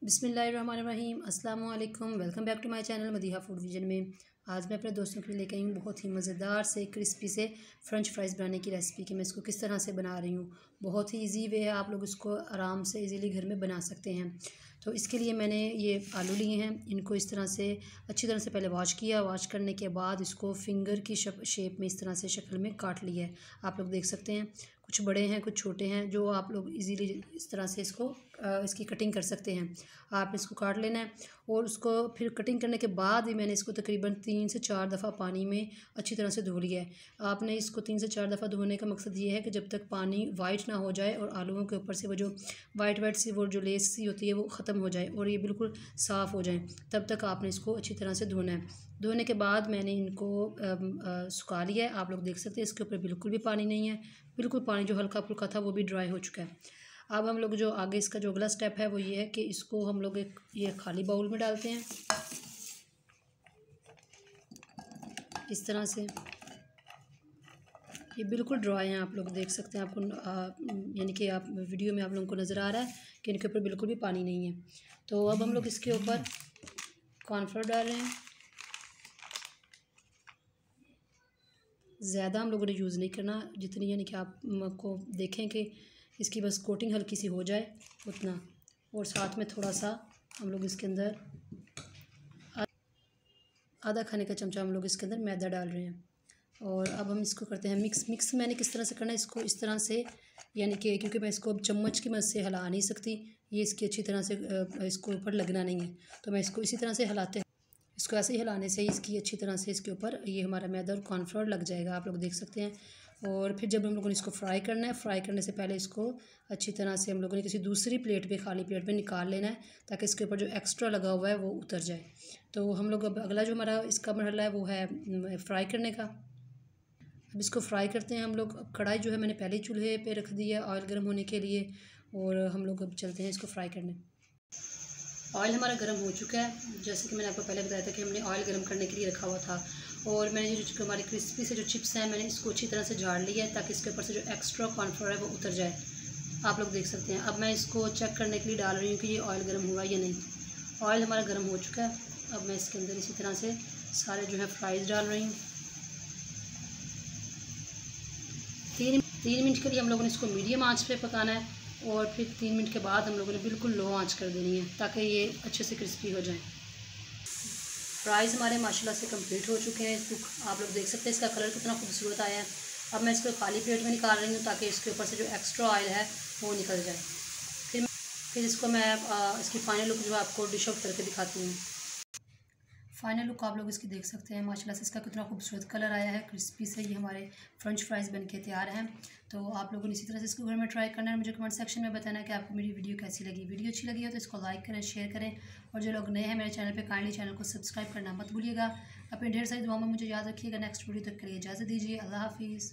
बिस्मिल्लाहिर्रहमानिर्रहीम अस्सलाम वालेकुम। Welcome back to my channel Madiha food vision में। आज मैं अपने दोस्तों के लिए लेकर आई हूँ बहुत ही मज़ेदार से क्रिस्पी से फ़्रेंच फ्राइज़ बनाने की रेसिपी कि मैं इसको किस तरह से बना रही हूँ। बहुत ही इजी वे है, आप लोग इसको आराम से इजीली घर में बना सकते हैं। तो इसके लिए मैंने ये आलू लिए हैं, इनको इस तरह से अच्छी तरह से पहले वॉश किया। वॉश करने के बाद इसको फिंगर की शेप में इस तरह से शक्ल में काट लिया है। आप लोग देख सकते हैं, कुछ बड़े हैं कुछ छोटे हैं, जो आप लोग इजीली इस तरह से इसको इसकी कटिंग कर सकते हैं। आप इसको काट लेना है और उसको फिर कटिंग करने के बाद ही मैंने इसको तकरीबन 3 से 4 दफ़ा पानी में अच्छी तरह से धो लिया है। आपने इसको 3 से 4 दफ़ा धोने का मकसद ये है कि जब तक पानी वाइट ना हो जाए और आलूओं के ऊपर से वो जो वाइट वाइट सी वो जो लेस सी होती है वो ख़त्म हो जाए और ये बिल्कुल साफ़ हो जाए, तब तक आपने इसको अच्छी तरह से धोना है। धोने के बाद मैंने इनको सुखा लिया है। आप लोग देख सकते हैं इसके ऊपर बिल्कुल भी पानी नहीं है, बिल्कुल पानी जो हल्का फुल्का था वो भी ड्राई हो चुका है। अब हम लोग जो आगे इसका जो अगला स्टेप है वो ये है कि इसको हम लोग एक ये खाली बाउल में डालते हैं इस तरह से। ये बिल्कुल ड्राई हैं, आप लोग देख सकते हैं। आपको यानी कि आप वीडियो में आप लोगों को नज़र आ रहा है कि इनके ऊपर बिल्कुल भी पानी नहीं है। तो अब हम लोग इसके ऊपर कॉर्नफ्लोर डाल रहे हैं। ज़्यादा हम लोगों ने यूज़ नहीं करना, जितनी यानी कि आपको देखें कि इसकी बस कोटिंग हल्की सी हो जाए उतना। और साथ में थोड़ा सा हम लोग इसके अंदर आधा खाने का चमचा हम लोग इसके अंदर मैदा डाल रहे हैं। और अब हम इसको करते हैं मिक्स मैंने किस तरह से करना है इसको, इस तरह से यानी कि क्योंकि मैं इसको अब चम्मच की मदद से हिला नहीं सकती, ये इसकी अच्छी तरह से इसको ऊपर लगना नहीं है, तो मैं इसको इसी तरह से हिलाते इसको ऐसे ही हिलाने से इसकी अच्छी तरह से इसके ऊपर ये हमारा मैदा और कॉर्नफ्लोर लग जाएगा, आप लोग देख सकते हैं। और फिर जब हम लोगों ने इसको फ्राई करना है, फ्राई करने से पहले इसको अच्छी तरह से हम लोगों ने किसी दूसरी प्लेट पे खाली प्लेट पे निकाल लेना है, ताकि इसके ऊपर जो एक्स्ट्रा लगा हुआ है वो उतर जाए। तो हम लोग अब अगला जो हमारा इसका मरहला है वो है फ्राई करने का। अब इसको फ्राई करते हैं हम लोग। अब कढ़ाई जो है मैंने पहले चूल्हे पे रख दी है ऑयल गर्म होने के लिए, और हम लोग अब चलते हैं इसको फ्राई करने। ऑयल हमारा गर्म हो चुका है, जैसे कि मैंने आपको पहले बताया था कि हमने ऑयल गर्म करने के लिए रखा हुआ था। और मैंने ये जो हमारी क्रिस्पी से जो चिप्स हैं मैंने इसको अच्छी तरह से झाड़ लिया है, ताकि इसके ऊपर से जो एक्स्ट्रा कॉर्नफ्लोर है वो उतर जाए। आप लोग देख सकते हैं। अब मैं इसको चेक करने के लिए डाल रही हूँ कि ये ऑयल गर्म हुआ या नहीं। ऑयल हमारा गर्म हो चुका है। अब मैं इसके अंदर इसी तरह से सारे जो है फ्राइज़ डाल रही हूँ। 3 मिनट के लिए हम लोगों ने इसको मीडियम आंच पे पकाना है, और फिर 3 मिनट के बाद हम लोगों ने बिल्कुल लो आंच कर देनी है, ताकि ये अच्छे से क्रिस्पी हो जाए। फ्राइज़ हमारे माशाल्लाह से कंप्लीट हो चुके हैं। आप लोग देख सकते हैं इसका कलर कितना खूबसूरत आया है। अब मैं इसको खाली प्लेट में निकाल रही हूँ, ताकि इसके ऊपर से जो एक्स्ट्रा ऑयल है वो निकल जाए। फिर इसको मैं इसकी फ़ाइनल लुक जो है आपको डिश आउट करके दिखाती हूँ। फाइनल लुक आप लोग इसकी देख सकते हैं। माशाल्लाह से इसका कितना खूबसूरत कलर आया है। क्रिस्पी से ये हमारे फ्रेंच फ्राइज़ बन के तैयार हैं। तो आप लोगों ने इसी तरह से इसको घर में ट्राई करना है। मुझे कमेंट सेक्शन में बताना है कि आपको मेरी वीडियो कैसी लगी। वीडियो अच्छी लगी हो तो इसको लाइक करें, शेयर करें, और जो लोग नए हैं मेरे चैनल पर काइंडली चैनल को सब्सक्राइब करना मत भूलिएगा। अपनी ढेर सारी दुआओं में मुझे याद रखिएगा। नेक्स्ट वीडियो तक के लिए इजाज़त दीजिए। अल्लाह हाफिज़।